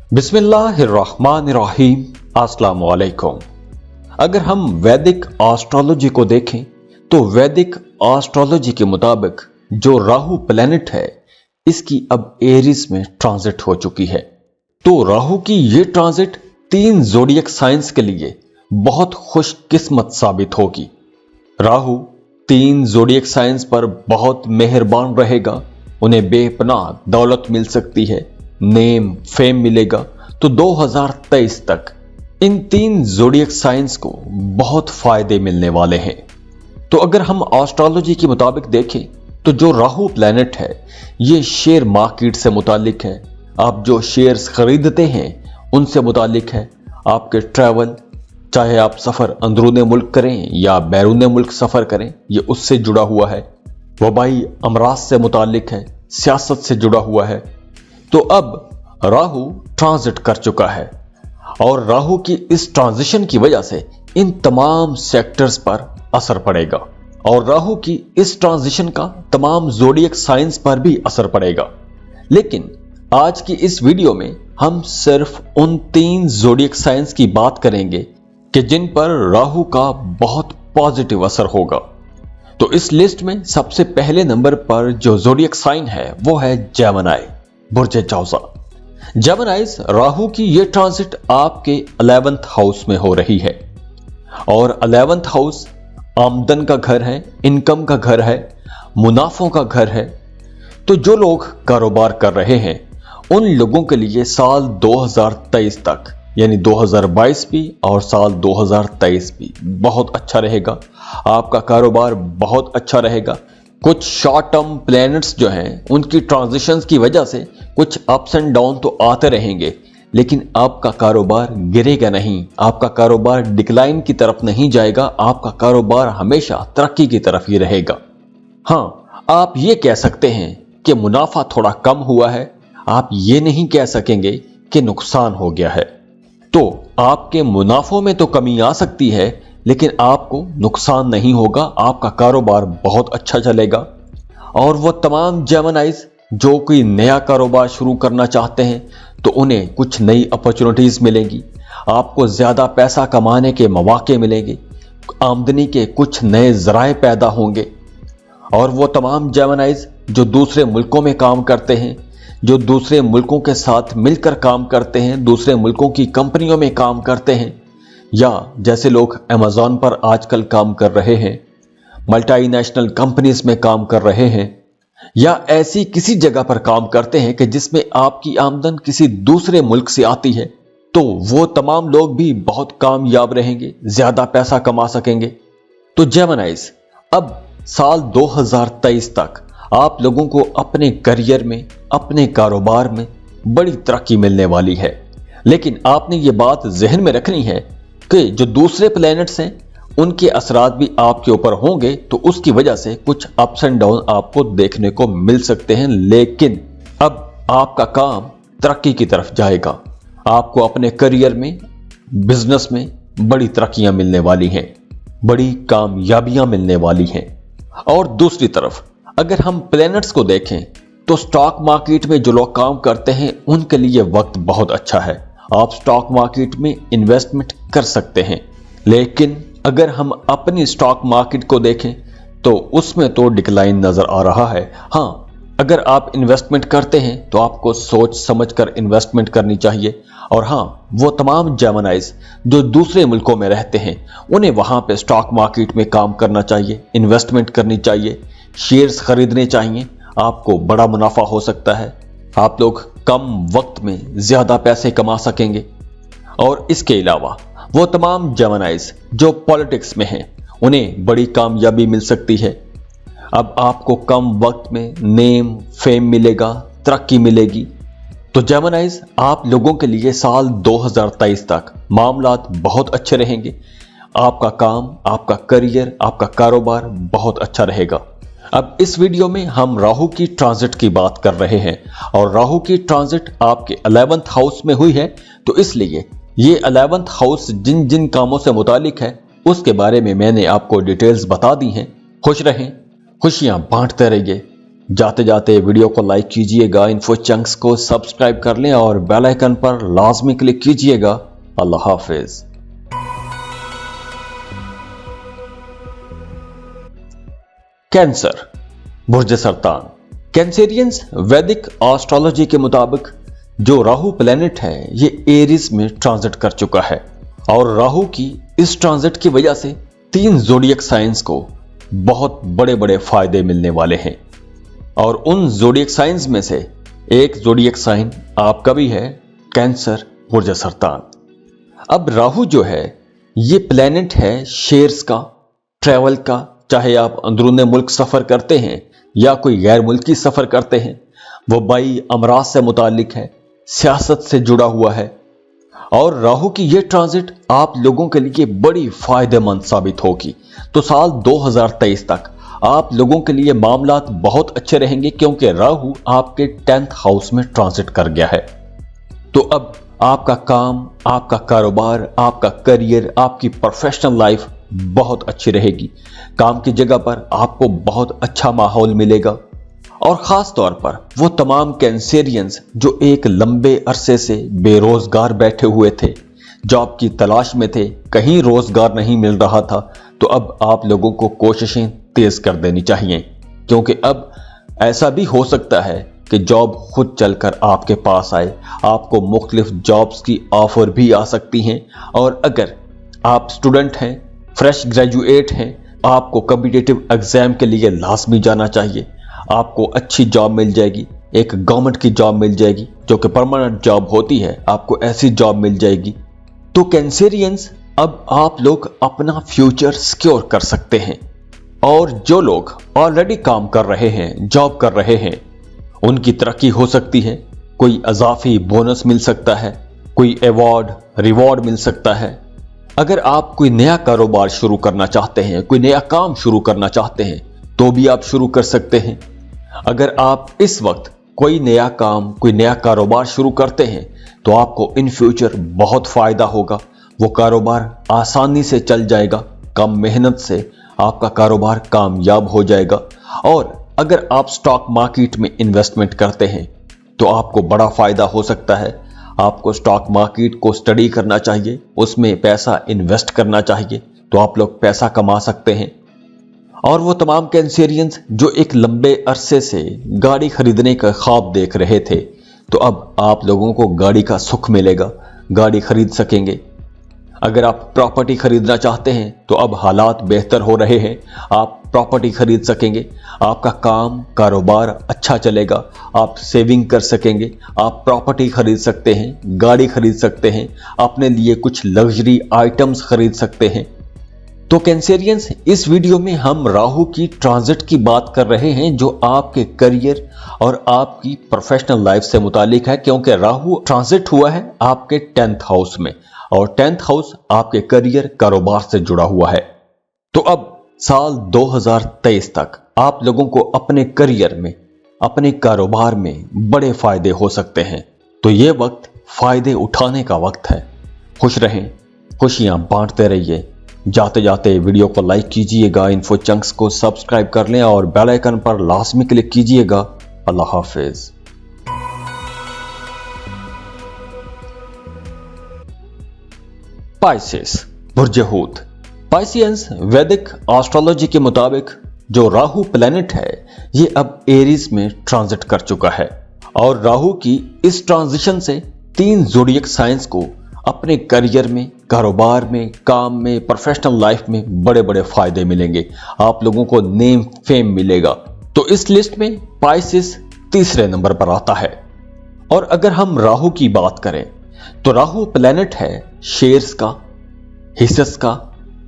बिस्मिल्लाहिर्रहमानिर्रहीम। अस्सलाम वालेकुम। अगर हम वैदिक एस्ट्रोलॉजी को देखें तो वैदिक एस्ट्रोलॉजी के मुताबिक जो राहु प्लैनेट है इसकी अब एरीज में ट्रांजिट हो चुकी है। तो राहु की ये ट्रांजिट 3 ज़ोडिएक साइंस के लिए बहुत खुशकिस्मत साबित होगी। राहु 3 ज़ोडिएक साइंस पर बहुत मेहरबान रहेगा, उन्हें बेपनाह दौलत मिल सकती है, नेम फेम मिलेगा। तो 2023 तक इन 3 ज़ोडिएक साइंस को बहुत फायदे मिलने वाले हैं। तो अगर हम एस्ट्रोलॉजी के मुताबिक देखें तो जो राहु प्लैनेट है ये शेयर मार्केट से मुतालिक है। आप जो शेयर्स खरीदते हैं उनसे मुतालिक है। आपके ट्रैवल, चाहे आप सफर अंदरूने मुल्क करें या बैरूने मुल्क सफर करें, ये उससे जुड़ा हुआ है। वबाई अमराज से मुतालिक है, सियासत से जुड़ा हुआ है। तो अब राहु ट्रांजिट कर चुका है और राहु की इस ट्रांजिशन की वजह से इन तमाम सेक्टर्स पर असर पड़ेगा और राहु की इस ट्रांजिशन का तमाम ज़ोडिएक साइंस पर भी असर पड़ेगा। लेकिन आज की इस वीडियो में हम सिर्फ उन 3 ज़ोडिएक साइंस की बात करेंगे कि जिन पर राहु का बहुत पॉजिटिव असर होगा। तो इस लिस्ट में सबसे पहले नंबर पर जो ज़ोडिएक साइन है वो है जेमिनी, बुर्ज जौज़ा। जेमिनीज, राहु की ये ट्रांजिट आपके 11th हाउस में हो रही है और 11th हाउस आमदन का घर है, इनकम का घर है, मुनाफों का घर है। तो जो लोग कारोबार कर रहे हैं उन लोगों के लिए साल 2023 तक यानी 2022 भी और साल 2023 भी बहुत अच्छा रहेगा। आपका कारोबार बहुत अच्छा रहेगा। कुछ शॉर्ट टर्म प्लैनेट्स जो हैं उनकी ट्रांजिशंस की वजह से कुछ अप्स एंड डाउन तो आते रहेंगे, लेकिन आपका कारोबार गिरेगा नहीं, आपका कारोबार डिक्लाइन की तरफ नहीं जाएगा, आपका कारोबार हमेशा तरक्की की तरफ ही रहेगा। हाँ, आप ये कह सकते हैं कि मुनाफा थोड़ा कम हुआ है, आप ये नहीं कह सकेंगे कि नुकसान हो गया है। तो आपके मुनाफों में तो कमी आ सकती है लेकिन आपको नुकसान नहीं होगा, आपका कारोबार बहुत अच्छा चलेगा। और वो तमाम जेमिनीज जो कोई नया कारोबार शुरू करना चाहते हैं तो उन्हें कुछ नई अपॉर्चुनिटीज मिलेंगी, आपको ज्यादा पैसा कमाने के मौके मिलेंगे, आमदनी के कुछ नए जराए पैदा होंगे। और वो तमाम जेमिनीज जो दूसरे मुल्कों में काम करते हैं, जो दूसरे मुल्कों के साथ मिलकर काम करते हैं, दूसरे मुल्कों की कंपनियों में काम करते हैं, या जैसे लोग अमेज़न पर आजकल काम कर रहे हैं, मल्टीनेशनल कंपनीज में काम कर रहे हैं, या ऐसी किसी जगह पर काम करते हैं कि जिसमें आपकी आमदन किसी दूसरे मुल्क से आती है, तो वो तमाम लोग भी बहुत कामयाब रहेंगे, ज्यादा पैसा कमा सकेंगे। तो जेमिनीज, अब साल 2023 तक आप लोगों को अपने करियर में, अपने कारोबार में बड़ी तरक्की मिलने वाली है। लेकिन आपने ये बात जहन में रखनी है कि जो दूसरे प्लैनेट्स हैं उनके असरात भी आपके ऊपर होंगे, तो उसकी वजह से कुछ अप्स एंड डाउन आपको देखने को मिल सकते हैं। लेकिन अब आपका काम तरक्की की तरफ जाएगा, आपको अपने करियर में, बिजनेस में बड़ी तरक्कियां मिलने वाली हैं, बड़ी कामयाबियां मिलने वाली हैं। और दूसरी तरफ अगर हम प्लैनेट्स को देखें तो स्टॉक मार्केट में जो लोग काम करते हैं उनके लिए वक्त बहुत अच्छा है, आप स्टॉक मार्केट में इन्वेस्टमेंट कर सकते हैं। लेकिन अगर हम अपनी स्टॉक मार्केट को देखें तो उसमें तो डिक्लाइन नजर आ रहा है। हाँ, अगर आप इन्वेस्टमेंट करते हैं तो आपको सोच समझकर इन्वेस्टमेंट करनी चाहिए। और हाँ, वो तमाम जेमिनीज जो दूसरे मुल्कों में रहते हैं उन्हें वहां पे स्टॉक मार्केट में काम करना चाहिए, इन्वेस्टमेंट करनी चाहिए, शेयर्स खरीदने चाहिए, आपको बड़ा मुनाफा हो सकता है, आप लोग कम वक्त में ज्यादा पैसे कमा सकेंगे। और इसके अलावा वो तमाम जेमिनीज जो पॉलिटिक्स में हैं उन्हें बड़ी कामयाबी मिल सकती है। अब आपको कम वक्त में नेम फेम मिलेगा, तरक्की मिलेगी। तो जेमिनीज, आप लोगों के लिए साल 2023 तक मामलात बहुत अच्छे रहेंगे, आपका काम, आपका करियर, आपका कारोबार बहुत अच्छा रहेगा। अब इस वीडियो में हम राहु की ट्रांजिट की बात कर रहे हैं और राहु की ट्रांजिट आपके 11th हाउस में हुई है, तो इसलिए ये 11th हाउस जिन जिन कामों से मुतालिक है उसके बारे में मैंने आपको डिटेल्स बता दी हैं। खुश रहें, खुशियां बांटते रहिए। जाते जाते वीडियो को लाइक कीजिएगा, इन्फो चंक्स को सब्सक्राइब कर लें और बेल आइकन पर लाजमी क्लिक कीजिएगा। अल्लाह हाफिज। कैंसर, बुर्ज सरतान। कैंसेरियंस वैदिक एस्ट्रोलॉजी के मुताबिक जो राहु प्लेनेट है ये एरीज में ट्रांजिट कर चुका है और राहु की इस ट्रांजिट की वजह से 3 ज़ोडिएक साइंस को बहुत बड़े बड़े फायदे मिलने वाले हैं और उन ज़ोडिएक साइंस में से एक ज़ोडिएक साइन आपका भी है, कैंसर बुर्ज सरतान। अब राहु जो है ये प्लेनेट है शेयर्स का, ट्रैवल का, चाहे आप अंदरूनी मुल्क सफर करते हैं या कोई गैर मुल्की सफर करते हैं, वो बाई अमराज से मुतालिक है, सियासत से जुड़ा हुआ है और राहु की ये ट्रांजिट आप लोगों के लिए बड़ी फायदेमंद साबित होगी। तो साल 2023 तक आप लोगों के लिए मामलात बहुत अच्छे रहेंगे क्योंकि राहु आपके 10th हाउस में ट्रांजिट कर गया है। तो अब आपका काम, आपका कारोबार, आपका करियर, आपकी प्रोफेशनल लाइफ बहुत अच्छी रहेगी। काम की जगह पर आपको बहुत अच्छा माहौल मिलेगा और खास तौर पर वो तमाम कैंसेरियंस जो एक लंबे अरसे से बेरोजगार बैठे हुए थे, जॉब की तलाश में थे, कहीं रोजगार नहीं मिल रहा था, तो अब आप लोगों को कोशिशें तेज कर देनी चाहिए क्योंकि अब ऐसा भी हो सकता है कि जॉब खुद चलकर आपके पास आए। आपको मुख्तलिफ जॉब्स की ऑफर भी आ सकती हैं और अगर आप स्टूडेंट हैं, फ्रेश ग्रेजुएट हैं, आपको कॉम्पिटिटिव एग्जाम के लिए लाजमी जाना चाहिए। आपको अच्छी जॉब मिल जाएगी, एक गवर्नमेंट की जॉब मिल जाएगी जो कि परमानेंट जॉब होती है, आपको ऐसी जॉब मिल जाएगी। तो कैंसेरियंस अब आप लोग अपना फ्यूचर सिक्योर कर सकते हैं और जो लोग ऑलरेडी काम कर रहे हैं, जॉब कर रहे हैं, उनकी तरक्की हो सकती है। कोई अजाफी बोनस मिल सकता है, कोई अवार्ड, रिवॉर्ड मिल सकता है। अगर आप कोई नया कारोबार शुरू करना चाहते हैं, कोई नया काम शुरू करना चाहते हैं तो भी आप शुरू कर सकते हैं। अगर आप इस वक्त कोई नया काम, कोई नया कारोबार शुरू करते हैं तो आपको इन फ्यूचर बहुत फायदा होगा। वो कारोबार आसानी से चल जाएगा, कम मेहनत से आपका कारोबार कामयाब हो जाएगा। और अगर आप स्टॉक मार्केट में इन्वेस्टमेंट करते हैं तो आपको बड़ा फायदा हो सकता है। आपको स्टॉक मार्केट को स्टडी करना चाहिए, उसमें पैसा इन्वेस्ट करना चाहिए तो आप लोग पैसा कमा सकते हैं। और वो तमाम कैंसेरियंस जो एक लंबे अरसे से गाड़ी खरीदने का ख्वाब देख रहे थे, तो अब आप लोगों को गाड़ी का सुख मिलेगा, गाड़ी खरीद सकेंगे। अगर आप प्रॉपर्टी खरीदना चाहते हैं तो अब हालात बेहतर हो रहे हैं, आप प्रॉपर्टी खरीद सकेंगे। आपका काम, कारोबार अच्छा चलेगा, आप सेविंग कर सकेंगे, आप प्रॉपर्टी खरीद सकते हैं, गाड़ी खरीद सकते हैं, अपने लिए कुछ लग्जरी आइटम्स खरीद सकते हैं। तो कैंसेरियंस, इस वीडियो में हम राहु की ट्रांजिट की बात कर रहे हैं जो आपके करियर और आपकी प्रोफेशनल लाइफ से मुतालिक है क्योंकि राहु ट्रांजिट हुआ है आपके 10th हाउस में और 10th हाउस आपके करियर, कारोबार से जुड़ा हुआ है। तो अब साल 2023 तक आप लोगों को अपने करियर में, अपने कारोबार में बड़े फायदे हो सकते हैं। तो ये वक्त फायदे उठाने का वक्त है। खुश रहें, खुशियां बांटते रहिए। जाते जाते वीडियो को लाइक कीजिएगा, इन्फो चंक्स को सब्सक्राइब कर लें और बेल आइकन पर लाजमी क्लिक कीजिएगा। अल्लाह हाफिज। पाइसेस, बुर्ज हूत। पाइसियंस वैदिक एस्ट्रोलॉजी के मुताबिक जो राहु प्लेनेट है ये अब एरीज में ट्रांजिट कर चुका है और राहु की इस ट्रांजिशन से 3 ज़ोडिएक साइंस को अपने करियर में, कारोबार में, काम में, प्रोफेशनल लाइफ में बड़े बड़े फायदे मिलेंगे। आप लोगों को नेम फेम मिलेगा। तो इस लिस्ट में पाइसेस तीसरे नंबर पर आता है। और अगर हम राहु की बात करें तो राहु प्लेनेट है शेयर्स का, हिस्सेस का,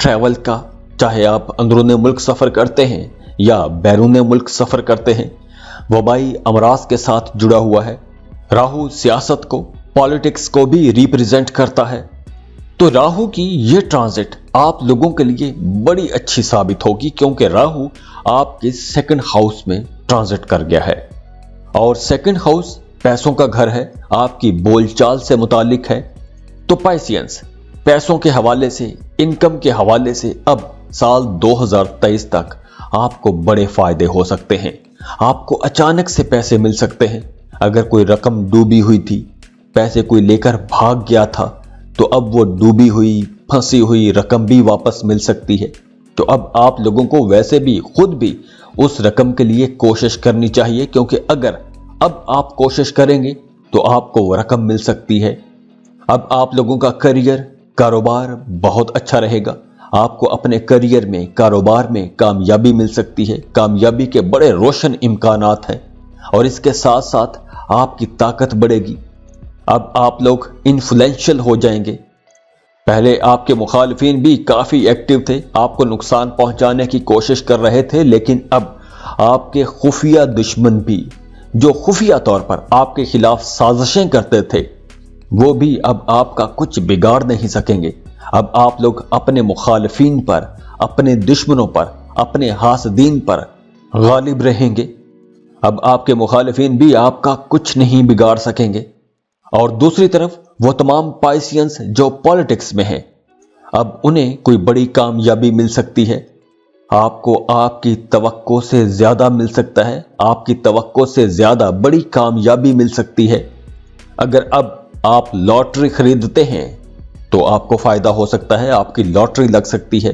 ट्रैवल का, चाहे आप अंदरूनी मुल्क सफर करते हैं या बैरूनी मुल्क सफर करते हैं, वबाई अमराज के साथ जुड़ा हुआ है। राहु सियासत को, पॉलिटिक्स को भी रिप्रेजेंट करता है। तो राहु की ये ट्रांजिट आप लोगों के लिए बड़ी अच्छी साबित होगी क्योंकि राहु आपके 2nd हाउस में ट्रांजिट कर गया है और 2nd हाउस पैसों का घर है, आपकी बोलचाल से मुतालिक है। तो पाइसियंस, पैसों के हवाले से, इनकम के हवाले से अब साल 2023 तक आपको बड़े फायदे हो सकते हैं। آپ کو اچانک سے پیسے مل سکتے ہیں۔ اگر کوئی رقم ڈوبی ہوئی تھی، پیسے کوئی لے کر بھاگ گیا تھا، تو اب وہ ڈوبی ہوئی پھنسی ہوئی رقم بھی واپس مل سکتی ہے۔ تو اب آپ لوگوں کو ویسے بھی خود بھی اس رقم کے لیے کوشش کرنی چاہیے، کیونکہ اگر اب آپ کوشش کریں گے تو آپ کو وہ رقم مل سکتی ہے۔ اب آپ لوگوں کا کیریئر، کاروبار بہت اچھا رہے گا۔ آپ کو اپنے کیریئر میں، کاروبار میں کامیابی مل سکتی ہے۔ کامیابی کے بڑے روشن امکانات ہیں، اور اس کے ساتھ ساتھ آپ کی طاقت بڑھے گی۔ اب آپ لوگ انفلوئنشل ہو جائیں گے۔ پہلے آپ کے مخالفین بھی کافی ایکٹیو تھے، آپ کو نقصان پہنچانے کی کوشش کر رہے تھے، لیکن اب آپ کے خفیہ دشمن بھی، جو خفیہ طور پر آپ کے خلاف سازشیں کرتے تھے، وہ بھی اب آپ کا کچھ بگاڑ نہیں سکیں گے۔ اب آپ لوگ اپنے مخالفین پر، اپنے دشمنوں پر، اپنے حاسدین پر غالب رہیں گے۔ اب آپ کے مخالفین بھی آپ کا کچھ نہیں بگاڑ سکیں گے۔ اور دوسری طرف وہ تمام پائسینز جو پالیٹکس میں ہیں، اب انہیں کوئی بڑی کامیابی مل سکتی ہے۔ آپ کو آپ کی توقع سے زیادہ مل سکتا ہے، آپ کی توقع سے زیادہ بڑی کامیابی مل سکتی ہے۔ اگر اب آپ لاٹری خریدتے ہیں تو آپ کو فائدہ ہو سکتا ہے، آپ کی لاٹری لگ سکتی ہے۔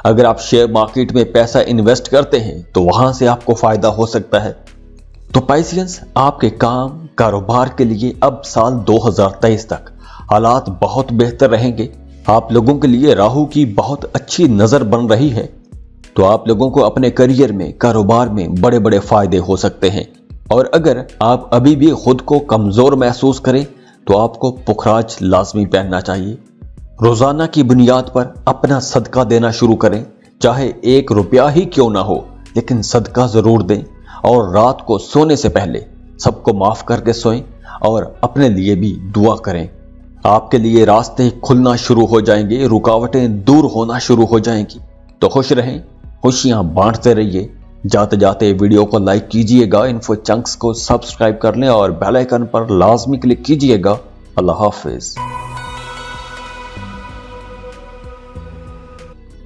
اگر آپ شیئر مارکیٹ میں پیسہ انویسٹ کرتے ہیں تو وہاں سے آپ کو فائدہ ہو سکتا ہے۔ تو پائسینز، آپ کے کام کاروبار کے لیے اب سال 2023 تک حالات بہت بہتر رہیں گے۔ آپ لوگوں کے لیے راہو کی بہت اچھی نظر بن رہی ہے، تو آپ لوگوں کو اپنے کیریئر میں، کاروبار میں بڑے بڑے فائدے ہو سکتے ہیں۔ اور اگر آپ ابھی بھی خود کو کمزور محسوس کریں تو آپ کو پخراج لازمی پہننا چاہیے۔ روزانہ کی بنیاد پر اپنا صدقہ دینا شروع کریں، چاہے 1 روپیہ ہی کیوں نہ ہو، لیکن صدقہ ضرور دیں۔ اور رات کو سونے سے پہلے سب کو معاف کر کے سوئیں، اور اپنے لیے بھی دعا کریں۔ آپ کے لیے راستے کھلنا شروع ہو جائیں گے، رکاوٹیں دور ہونا شروع ہو جائیں گی۔ تو خوش رہیں، خوشیاں بانٹتے رہیے۔ جاتے جاتے ویڈیو کو لائک کیجئے گا، انفو چنکس کو سبسکرائب کر لیں اور بیل آئیکن پر لازمی کلک کیجئے گا۔ اللہ حافظ۔